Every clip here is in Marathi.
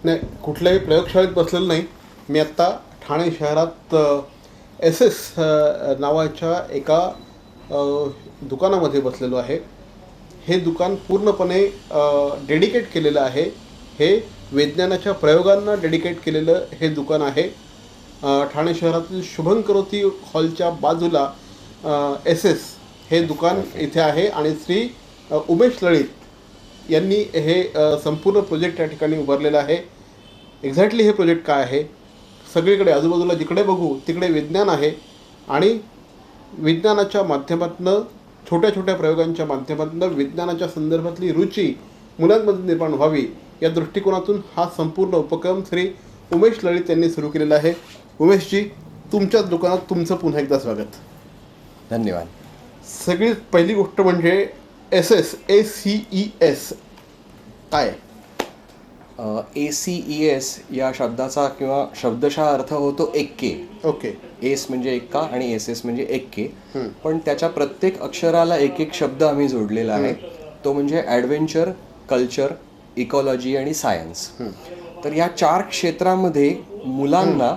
नाही, कुठल्याही प्रयोगशाळेत बसलेलं नाही. मी आत्ता ठाणे शहरात एस एस नावाच्या एका दुकानामध्ये बसलेलो आहे. हे दुकान पूर्णपणे डेडिकेट केलेलं आहे. हे विज्ञानाच्या प्रयोगांना डेडिकेट केलेलं हे दुकान आहे. ठाणे शहरातील शुभंकरोती हॉलच्या बाजूला एस एस हे दुकान इथे आहे आणि श्री उमेश लळित यांनी हे संपूर्ण प्रोजेक्ट या ठिकाणी उभारलेलं आहे. एक्झॅक्टली हे प्रोजेक्ट काय आहे, सगळीकडे आजूबाजूला जिकडे बघू तिकडे विज्ञान आहे आणि विज्ञानाच्या माध्यमातून छोट्या छोट्या प्रयोगांच्या माध्यमातून विज्ञानाच्या संदर्भातली रुची मुलांमध्ये निर्माण व्हावी या दृष्टिकोनातून हा संपूर्ण उपक्रम श्री उमेश लळित यांनी सुरू केलेला आहे. उमेशजी, तुमच्याच दुकानात तुमचं पुन्हा एकदा स्वागत. धन्यवाद. सगळी पहिली गोष्ट म्हणजे एस एस ACES काय? ACES या शब्दाचा किंवा शब्दशः अर्थ होतो एक्के. ओके. एस म्हणजे एक्का आणि SS म्हणजे एक्के. पण त्याच्या प्रत्येक अक्षराला एक एक शब्द आम्ही जोडलेला आहे. तो म्हणजे ॲडव्हेंचर, कल्चर, इकॉलॉजी आणि सायन्स. तर या 4 क्षेत्रामध्ये मुलांना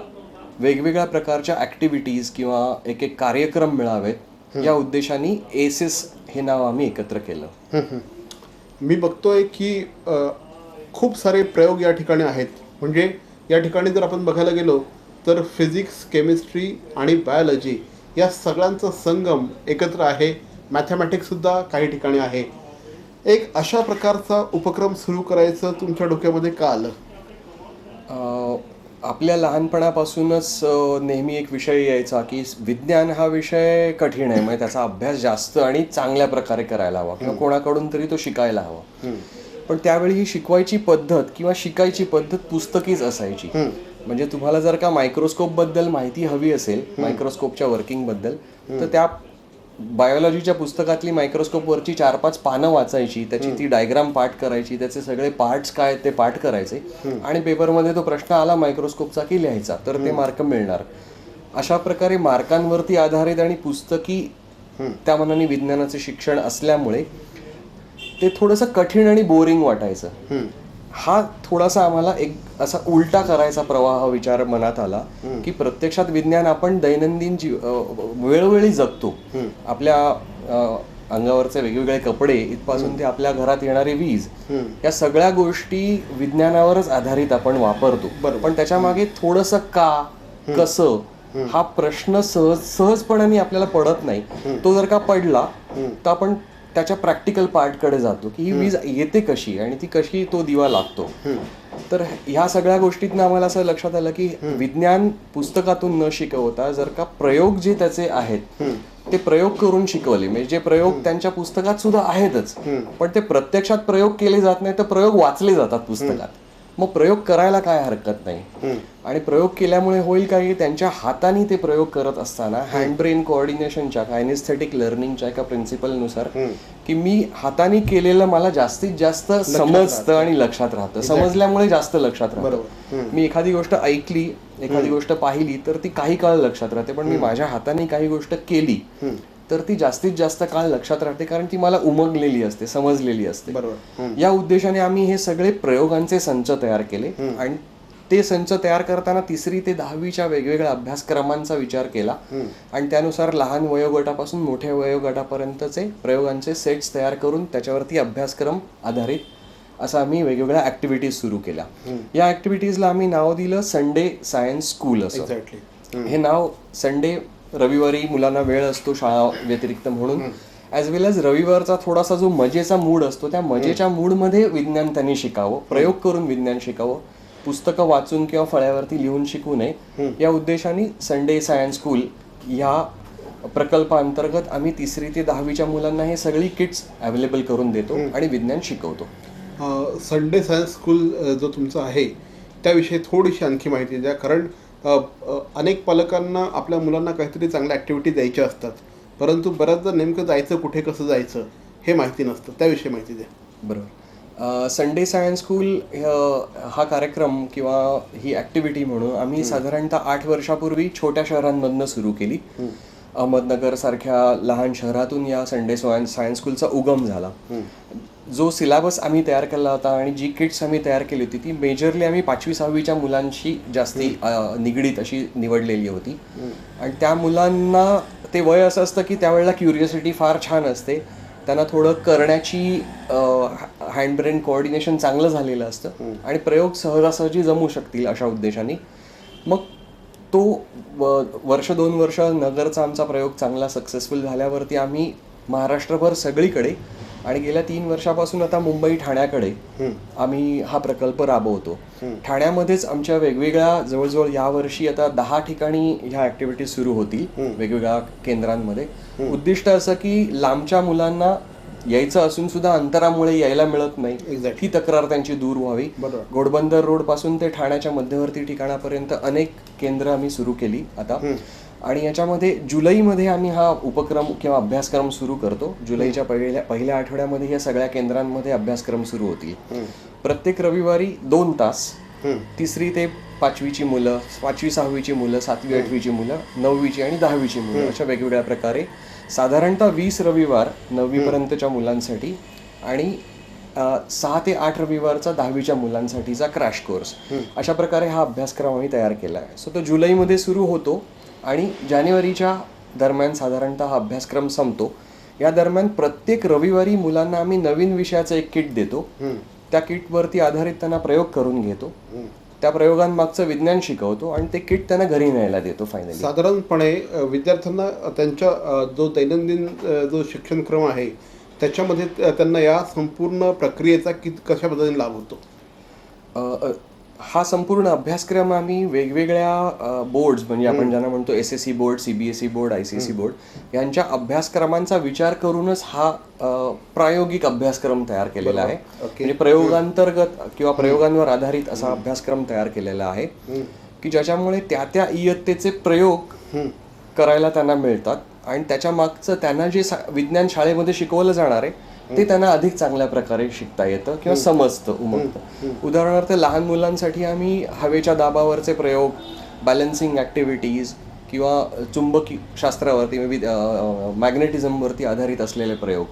वेगवेगळ्या प्रकारच्या ॲक्टिव्हिटीज किंवा एक एक कार्यक्रम मिळावेत या उद्देशाने ACES हे नाव आम्ही एकत्र केलं. मी बघतोय की खूप सारे प्रयोग या ठिकाणी आहेत. म्हणजे या ठिकाणी जर आपण बघायला गेलो तर फिजिक्स, केमिस्ट्री आणि बायोलॉजी या सगळ्यांचा संगम एकत्र आहे. मॅथमॅटिक्ससुद्धा काही ठिकाणी आहे. एक अशा प्रकारचा उपक्रम सुरू करायचं तुमच्या डोक्यामध्ये का आलं? आपल्या लहानपणापासूनच नेहमी एक विषय यायचा की विज्ञान हा विषय कठीण आहे, म्हणजे त्याचा अभ्यास जास्त आणि चांगल्या प्रकारे करायला हवा किंवा कोणाकडून तरी तो शिकायला हवा. पण त्यावेळी ही शिकवायची पद्धत किंवा शिकायची पद्धत पुस्तकीच असायची. म्हणजे तुम्हाला जर का मायक्रोस्कोपबद्दल माहिती हवी असेल, मायक्रोस्कोपच्या वर्किंगबद्दल, तर त्या बायोलॉजीच्या पुस्तकातली मायक्रोस्कोपवरची 4-5 पानं वाचायची, त्याची ती डायग्राम पाठ करायची, त्याचे सगळे पार्ट्स काय ते पाठ करायचे आणि पेपरमध्ये तो प्रश्न आला मायक्रोस्कोपचा की लिहायचा, तर ते मार्क मिळणार. अशा प्रकारे मार्कांवरती आधारित आणि पुस्तकी त्या मनाने विज्ञानाचे शिक्षण असल्यामुळे ते थोडंसं कठीण आणि बोरिंग वाटायचं. हा थोडासा आम्हाला एक असा उलटा करायचा प्रवाह विचार मनात आला की प्रत्यक्षात विज्ञान आपण दैनंदिन वेळोवेळी जगतो. आपल्या अंगावरचे वेगवेगळे कपडे इथपासून ते आपल्या घरात येणारी वीज, या सगळ्या गोष्टी विज्ञानावरच आधारित आपण वापरतो. पण त्याच्या मागे थोडंसं का, कसं हा प्रश्न सहजपणाने आपल्याला पडत नाही. तो जर का पडला तर आपण त्याच्या प्रॅक्टिकल पार्टकडे जातो की ही वीज येते कशी आणि ती कशी तो दिवा लागतो. तर ह्या सगळ्या गोष्टीतनं आम्हाला असं लक्षात आलं की विज्ञान पुस्तकातून न शिकवता जर का प्रयोग जे त्याचे आहेत ते प्रयोग करून शिकवले, म्हणजे जे प्रयोग त्यांच्या पुस्तकात सुद्धा आहेतच पण ते प्रत्यक्षात प्रयोग केले जात नाही, तर प्रयोग वाचले जातात पुस्तकात. मग प्रयोग करायला काय हरकत नाही. आणि प्रयोग केल्यामुळे होईल काय, त्यांच्या हाताने ते प्रयोग करत असताना हँड ब्रेन कोऑर्डिनेशनच्या कायनेस्थेटिक लर्निंगच्या एका प्रिन्सिपलनुसार की मी हाताने केलेलं मला जास्तीत जास्त समजतं आणि लक्षात राहतं. समजल्यामुळे जास्त लक्षात राहतं. मी एखादी गोष्ट ऐकली, एखादी गोष्ट पाहिली तर ती काही काळ लक्षात राहते, पण मी माझ्या हाताने काही गोष्ट केली तर ती जास्तीत जास्त काळ लक्षात राहते, कारण ती मला उमगलेली असते, समजलेली असते. या उद्देशाने आम्ही हे सगळे प्रयोगांचे संच तयार केले आणि ते संच तयार करताना 3री ते 10वीच्या वेगवेगळ्या अभ्यासक्रमांचा विचार केला आणि त्यानुसार लहान वयोगटापासून मोठ्या वयोगटापर्यंतचे प्रयोगांचे सेट्स तयार करून त्याच्यावरती अभ्यासक्रम आधारित असं आम्ही वेगवेगळ्या ऍक्टिव्हिटीज सुरू केल्या. या ऍक्टिव्हिटीजला आम्ही नाव दिलं संडे सायन्स स्कूल असं. हे नाव संडे, रविवारी मुलांना वेळ असतो शाळा व्यतिरिक्त म्हणून, ॲज वेल ॲज रविवारचा थोडासा जो मजेचा मूड असतो त्या मजेच्या मूडमध्ये विज्ञान त्यांनी शिकावं, प्रयोग करून विज्ञान शिकावं, पुस्तकं वाचून किंवा फळ्यावरती लिहून शिकू नये. या उद्देशाने संडे सायन्स स्कूल या प्रकल्पाअंतर्गत आम्ही 3री ते 10वीच्या मुलांना हे सगळी किट्स अवेलेबल करून देतो आणि विज्ञान शिकवतो. संडे सायन्स स्कूल जो तुमचा आहे त्याविषयी थोडीशी आणखी माहिती द्या, कारण अनेक पालकांना आपल्या मुलांना काहीतरी चांगल्या ॲक्टिव्हिटी द्यायच्या असतात, परंतु बऱ्याचदा नेमकं जायचं कुठे, कसं जायचं हे माहिती नसतं. त्याविषयी माहिती द्या. बरोबर. संडे सायन्स स्कूल हा कार्यक्रम किंवा ही ॲक्टिव्हिटी म्हणून आम्ही साधारणतः 8 वर्षापूर्वी छोट्या शहरांमधनं सुरू केली. अहमदनगर सारख्या लहान शहरातून या संडे सायन्स स्कूलचा उगम झाला. जो सिलेबस आम्ही तयार केला होता आणि जी किट्स आम्ही तयार केली होती ती मेजरली आम्ही 5वी-6वीच्या मुलांशी जास्ती निगडीत अशी निवडलेली होती. आणि त्या मुलांना ते वय असं असतं की त्यावेळेला क्युरियोसिटी फार छान असते, त्यांना थोडं करण्याची हँड ब्रेन कोऑर्डिनेशन चांगलं झालेलं असतं आणि प्रयोग सहजासहजी जमू शकतील अशा उद्देशाने. मग तो वर्ष 2 वर्ष नगरचा आमचा प्रयोग चांगला सक्सेसफुल झाल्यावरती आम्ही महाराष्ट्रभर सगळीकडे आणि गेल्या 3 वर्षापासून आता मुंबई ठाण्याकडे आम्ही हा प्रकल्प राबवतो. ठाण्यामध्येच आमच्या वेगवेगळ्या जवळजवळ यावर्षी आता 10 ठिकाणी ह्या ऍक्टिव्हिटीज सुरू होतील वेगवेगळ्या केंद्रांमध्ये. उद्दिष्ट असं की लांबच्या मुलांना यायचं असून सुद्धा अंतरामुळे यायला मिळत नाही ही तक्रार त्यांची दूर व्हावी. घोडबंदर रोड पासून ते ठाण्याच्या मध्यवर्ती ठिकाणापर्यंत अनेक केंद्र आम्ही सुरू केली आता. आणि याच्यामध्ये जुलैमध्ये आम्ही हा उपक्रम किंवा अभ्यासक्रम सुरू करतो. जुलैच्या पहिल्या आठवड्यामध्ये या सगळ्या केंद्रांमध्ये अभ्यासक्रम सुरू होतील. प्रत्येक रविवारी 2 तास 3री ते 5वीची मुलं, 5वी-6वीची मुलं, 7वी-8वीची मुलं, 9वीची आणि 10वीची मुलं अशा वेगवेगळ्या प्रकारे साधारणतः 20 रविवार 9वी पर्यंतच्या मुलांसाठी आणि 6 ते 8 रविवारचा 10वीच्या मुलांसाठीचा क्रॅश कोर्स अशा प्रकारे हा अभ्यासक्रम आम्ही तयार केला आहे. सो तो जुलैमध्ये सुरू होतो आणि जानेवारीच्या दरम्यान साधारणतः हा अभ्यासक्रम संपतो. या दरम्यान प्रत्येक रविवारी मुलांना आम्ही नवीन विषयाचं एक किट देतो. त्या किटवरती आधारित त्यांना प्रयोग करून घेतो, त्या प्रयोगांमागचं विज्ञान शिकवतो आणि ते किट त्यांना घरी न्यायला देतो. फायनली साधारणपणे विद्यार्थ्यांना त्यांच्या जो दैनंदिन जो शिक्षणक्रम आहे त्याच्यामध्ये त्यांना या संपूर्ण प्रक्रियेचा कशा पद्धतीने लाभ होतो? हा संपूर्ण अभ्यासक्रम आम्ही वेगवेगळ्या बोर्ड्स म्हणजे आपण ज्यांना म्हणतो SSC board, CBSE board, ICSE board यांच्या अभ्यासक्रमांचा विचार करूनच हा प्रायोगिक अभ्यासक्रम तयार केलेला आहे. म्हणजे प्रयोगांतर्गत किंवा प्रयोगांवर आधारित असा अभ्यासक्रम तयार केलेला आहे की ज्याच्यामुळे त्या इयत्तेचे प्रयोग करायला त्यांना मिळतात आणि त्याच्या मागचं त्यांना जे विज्ञान शाळेमध्ये शिकवलं जाणार आहे ते त्यांना अधिक चांगल्या प्रकारे शिकता येतं किंवा समजतं, उमगतं. उदाहरणार्थ लहान मुलांसाठी आम्ही हवेच्या दाबावरचे प्रयोग, बॅलन्सिंग ॲक्टिव्हिटीज किंवा चुंबकी शास्त्रावरती मॅग्नेटिझमवरती आधारित असलेले प्रयोग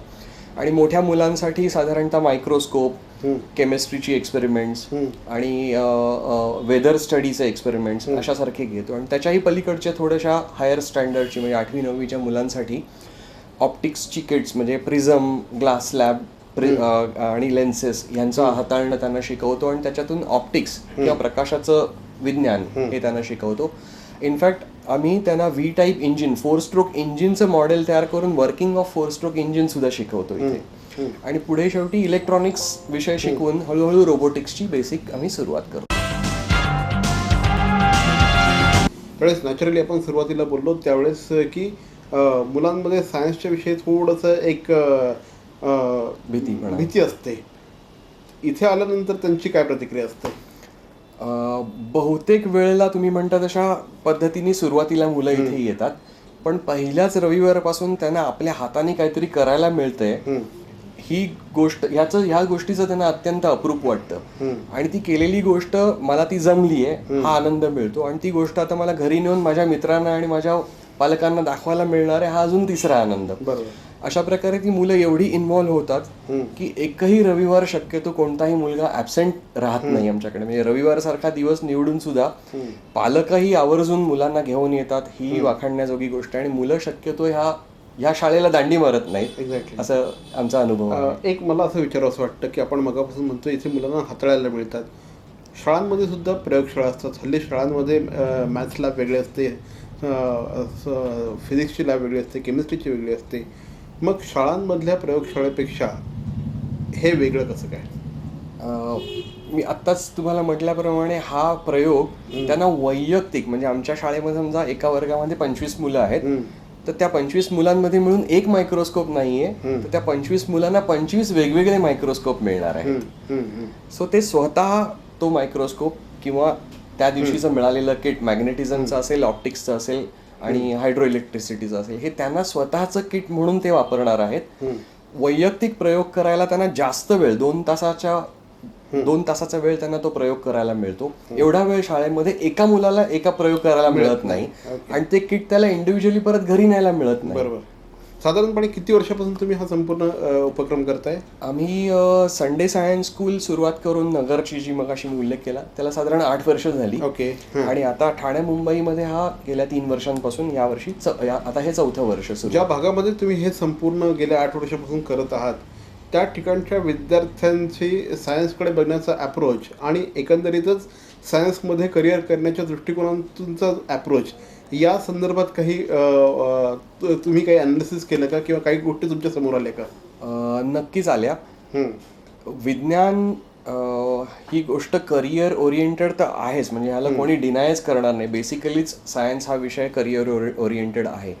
आणि मोठ्या मुलांसाठी साधारणतः मायक्रोस्कोप, केमिस्ट्रीची एक्सपेरिमेंट्स आणि वेदर स्टडीचे एक्सपेरिमेंट्स अशासारखे घेतो. आणि त्याच्याही पलीकडच्या थोड्याशा हायर स्टँडर्डची म्हणजे 8वी-9वीच्या मुलांसाठी ऑप्टिक्सची किट्स म्हणजे प्रिझम, ग्लास स्लॅब आणि लेन्सेस यांचं हाताळणं त्यांना शिकवतो आणि त्याच्यातून ऑप्टिक्स किंवा प्रकाशाचं विज्ञान हे त्यांना शिकवतो. इनफॅक्ट आम्ही त्यांना व्ही टाईप इंजिन 4 स्ट्रोक इंजिनचं मॉडेल तयार करून वर्किंग ऑफ 4 स्ट्रोक इंजिन सुद्धा शिकवतो इथे. आणि पुढे शेवटी इलेक्ट्रॉनिक्स विषय शिकवून हळूहळू रोबोटिक्सची बेसिक आम्ही सुरुवात करतो. त्यावेळेस नॅचरली आपण सुरुवातीला बोललो त्यावेळेस की मुलांमध्ये सायन्सच्या विषयी थोडंसं एक भीती असते. इथे आल्यानंतर त्यांची काय प्रतिक्रिया असते? बहुतेक वेळेला तुम्ही म्हणता तशा पद्धतीने सुरुवातीला मुलं इथे येतात, पण पहिल्याच रविवारपासून त्यांना आपल्या हाताने काहीतरी करायला मिळतंय ही गोष्ट, ह्या गोष्टीचं त्यांना अत्यंत अप्रूप वाटतं आणि ती केलेली गोष्ट मला ती जमली आहे हा आनंद मिळतो. आणि ती गोष्ट आता मला घरी नेऊन माझ्या मित्रांना आणि माझ्या पालकांना दाखवायला मिळणार आहे हा अजून तिसरा आनंद. अशा प्रकारे ती मुलं एवढी इन्व्हॉल्व्ह होतात की एकही रविवार शक्यतो कोणताही मुलगा ॲब्सेंट राहत नाही आमच्याकडे. म्हणजे रविवार सारखा दिवस निवडून सुद्धा पालकही आवर्जून मुलांना घेऊन येतात, ही वाखाणण्याजोगी गोष्ट. आणि मुलं शक्यतो ह्या शाळेला दांडी मारत नाहीत असं आमचा अनुभव आहे. एक मला असं विचारावं असं वाटतं की आपण मगापासून म्हणतो इथे मुलांना हाताळायला मिळतात, शाळांमध्ये सुद्धा प्रयोगशाळा असतात. हल्ली शाळांमध्ये मॅथ्स लॅब वेगळे असते, फिजिक्सची लॅब वेगळी असते, केमिस्ट्रीची वेगळी असते. मग शाळांमधल्या प्रयोगशाळेपेक्षा हे वेगळं कसं काय? मी आत्ताच तुम्हाला म्हटल्याप्रमाणे हा प्रयोग त्यांना वैयक्तिक म्हणजे आमच्या शाळेमध्ये समजा एका वर्गामध्ये 25 मुलं आहेत तर त्या 25 मुलांमध्ये मिळून एक मायक्रोस्कोप नाहीये तर त्या 25 मुलांना 25 वेगवेगळे मायक्रोस्कोप मिळणार आहेत. सो ते स्वतः तो मायक्रोस्कोप किंवा त्या दिवशीचं मिळालेलं किट मॅग्नेटिझमचं असेल, ऑप्टिक्सचं असेल आणि हायड्रो इलेक्ट्रिसिटीचं असेल हे त्यांना स्वतःचं किट म्हणून ते वापरणार आहेत. वैयक्तिक प्रयोग करायला त्यांना जास्त वेळ 2 तासाचा वेळ त्यांना तो प्रयोग करायला मिळतो. एवढा वेळ शाळेमध्ये एका मुलाला एका प्रयोग करायला मिळत नाही आणि ते किट त्याला इंडिव्हिज्युअली परत घरी न्यायला मिळत नाही. साधारणपणे किती वर्षापासून तुम्ही हा संपूर्ण उपक्रम करताय? आम्ही संडे सायन्स स्कूल सुरुवात करून नगरची जी मगाशी मी उल्लेख केला त्याला साधारण 8 वर्ष झाली. ओके. आणि आता ठाणे मुंबईमध्ये हा गेल्या 3 वर्षांपासून यावर्षी आता हे 4थं वर्ष सुरू. ज्या भागामध्ये तुम्ही हे संपूर्ण गेल्या 8 वर्षापासून करत आहात त्या ठिकाणच्या विद्यार्थ्यांची सायन्सकडे बघण्याचा अप्रोच आणि एकंदरीतच सायन्समध्ये करिअर करण्याच्या दृष्टिकोनातूनचा अप्रोच या संदर्भात काही तुम्ही काही अनालिसिस केलं का किंवा काही गोष्टी तुमच्या समोर आल्या का? नक्कीच आल्या. विज्ञान ही गोष्ट करिअर ओरिएंटेड तर आहेच, म्हणजे ह्याला कोणी डिनायच करणार नाही. बेसिकलीच सायन्स हा विषय करिअर ओरिएंटेड आहे.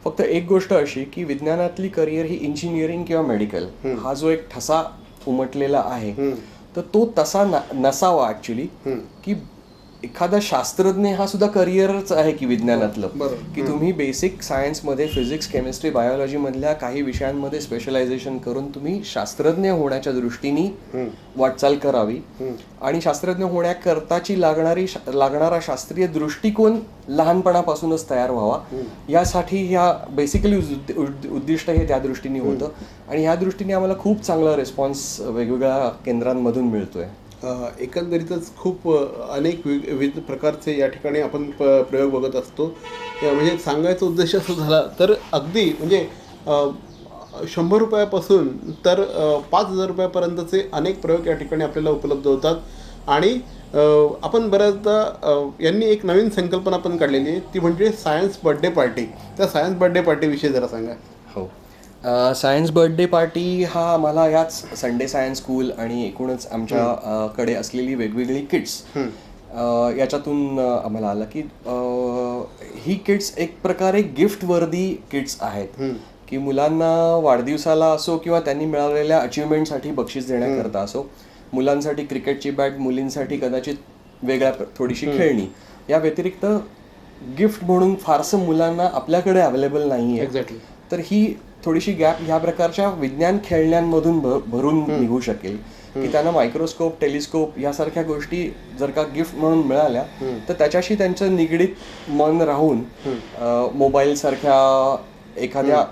फक्त एक गोष्ट अशी की विज्ञानातली करिअर ही इंजिनिअरिंग किंवा मेडिकल हा जो एक ठसा उमटलेला आहे तर तो तसा नसावा ऍक्च्युली. की एखादा शास्त्रज्ञ हा सुद्धा करिअरच आहे की विज्ञानातलं, की तुम्ही बेसिक सायन्समध्ये फिजिक्स केमिस्ट्री बायोलॉजी मधल्या काही विषयांमध्ये स्पेशलायझेशन करून तुम्ही शास्त्रज्ञ होण्याच्या दृष्टीने वाटचाल करावी आणि शास्त्रज्ञ होण्याकरताची लागणारा शास्त्रीय दृष्टिकोन लहानपणापासूनच तयार व्हावा. यासाठी ह्या बेसिकली उद्दिष्ट हे त्या दृष्टीने होतं आणि ह्या दृष्टीने आम्हाला खूप चांगला रिस्पॉन्स वेगवेगळ्या केंद्रांमधून मिळतोय. एकंदरीतच खूप अनेक विविध प्रकारचे या ठिकाणी आपण प्रयोग बघत असतो. म्हणजे सांगायचा उद्देश असं झाला तर अगदी म्हणजे 100 रुपयापासून तर 5,000 रुपयापर्यंतचे अनेक प्रयोग या ठिकाणी आपल्याला उपलब्ध होतात. आणि आपण बऱ्याचदा यांनी एक नवीन संकल्पना पण काढलेली आहे ती म्हणजे सायन्स बर्थडे पार्टी. त्या सायन्स बर्थडे पार्टीविषयी जरा सांगा. हो, सायन्स बर्थडे पार्टी हा आम्हाला याच संडे सायन्स स्कूल आणि एकूणच आमच्याकडे असलेली वेगवेगळी किट्स याच्यातून आम्हाला आलं की ही किट्स एक प्रकारे गिफ्ट वर्दी किट्स आहेत की मुलांना वाढदिवसाला असो किंवा त्यांनी मिळालेल्या अचिव्हमेंटसाठी बक्षीस देण्याकरता असो, मुलांसाठी क्रिकेटची बॅट, मुलींसाठी कदाचित वेगळ्या थोडीशी खेळणी, या व्यतिरिक्त गिफ्ट म्हणून फारसं मुलांना आपल्याकडे अवेलेबल नाही आहे. तर ही थोडीशी गॅप ह्या प्रकारच्या विज्ञान खेळण्यांमधून भरून निघू शकेल की त्यांना मायक्रोस्कोप, टेलिस्कोप यासारख्या गोष्टी जर का गिफ्ट म्हणून मिळाल्या तर त्याच्याशी त्यांचं निगडीत मन राहून मोबाईल सारख्या एखाद्या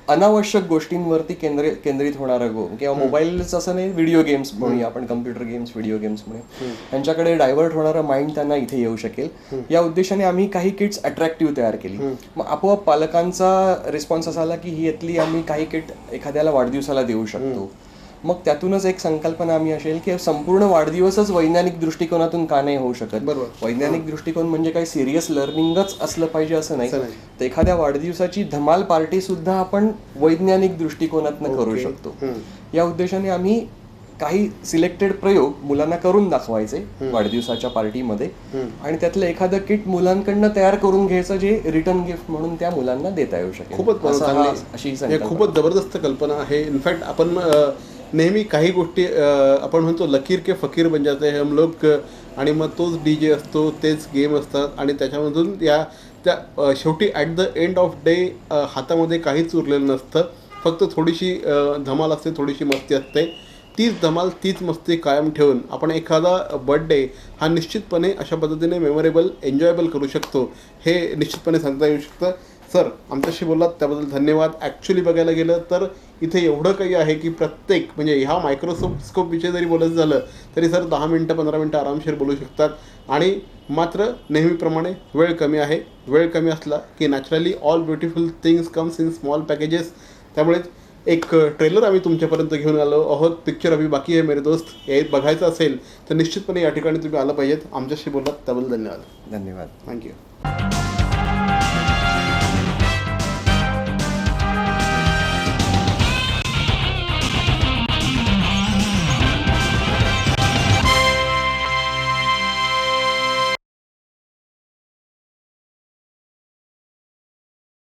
अनावश्यक गोष्टींवरती केंद्रित होणारं किंवा मोबाईलच असं नाही, व्हिडिओ गेम्स म्हणूया आपण, कम्प्युटर गेम्स, व्हिडिओ गेम्स म्हणूया, त्यांच्याकडे डायव्हर्ट होणारं माइंड त्यांना इथे येऊ शकेल. या उद्देशाने आम्ही काही किट्स अट्रॅक्टिव्ह तयार केली. मग आपोआप पालकांचा रिस्पॉन्स असा आला की ही यातली आम्ही काही किट एखाद्याला वाढदिवसाला देऊ शकतो. मग त्यातूनच एक संकल्पना आम्ही असेल की संपूर्ण वाढदिवसच वैज्ञानिक दृष्टिकोनातून का नाही होऊ शकत. वैज्ञानिक दृष्टिकोन म्हणजे काही सिरियस लर्निंगच असलं पाहिजे असं नाही, तर एखाद्या वाढदिवसाची धमाल पार्टी सुद्धा आपण वैज्ञानिक दृष्टिकोनातून करू शकतो. या उद्देशाने आम्ही काही सिलेक्टेड प्रयोग मुलांना करून दाखवायचे वाढदिवसाच्या पार्टीमध्ये आणि त्यातलं एखादं किट मुलांकडनं तयार करून घ्यायचं जे रिटर्न गिफ्ट म्हणून त्या मुलांना देता येऊ शकेल. खूपच जबरदस्त कल्पना आहे. इनफॅक्ट आपण नेहमी काही गोष्टी आपण म्हणतो लकीर के फकीर बन जाते हम लोग, आणि मग तोच DJ असतो, तेच गेम असतात आणि त्याच्यामधून त्या शेवटी at the end of day हातामध्ये काहीच उरलेलं नसतं. फक्त थोडीशी धमाल असते, थोडीशी मस्ती असते. तीच धमाल, तीच मस्ती कायम ठेवून आपण एखादा बर्थडे हा निश्चितपणे अशा पद्धतीने मेमोरेबल, एन्जॉयबल करू शकतो, हे निश्चितपणे सांगता येऊ शकतं. सर, आमच्याशी बोललात त्याबद्दल धन्यवाद. ॲक्च्युली बघायला गेलं तर इथे एवढं काही आहे की प्रत्येक म्हणजे ह्या मायक्रोस्कोप विषयी जरी बोलायचं झालं तरी सर 10 मिनटं 15 मिनटं आरामशीर बोलू शकतात. आणि मात्र नेहमीप्रमाणे वेळ कमी आहे. वेळ कमी असला की naturally all beautiful things comes in small packages. त्यामुळे एक ट्रेलर आम्ही तुमच्यापर्यंत घेऊन आलो आहोत. पिक्चर अभी बाकी आहे मेरे दोस्त. हे बघायचं असेल तर निश्चितपणे या ठिकाणी तुम्ही आलं पाहिजेत. आमच्याशी बोललात त्याबद्दल धन्यवाद. धन्यवाद. थँक्यू.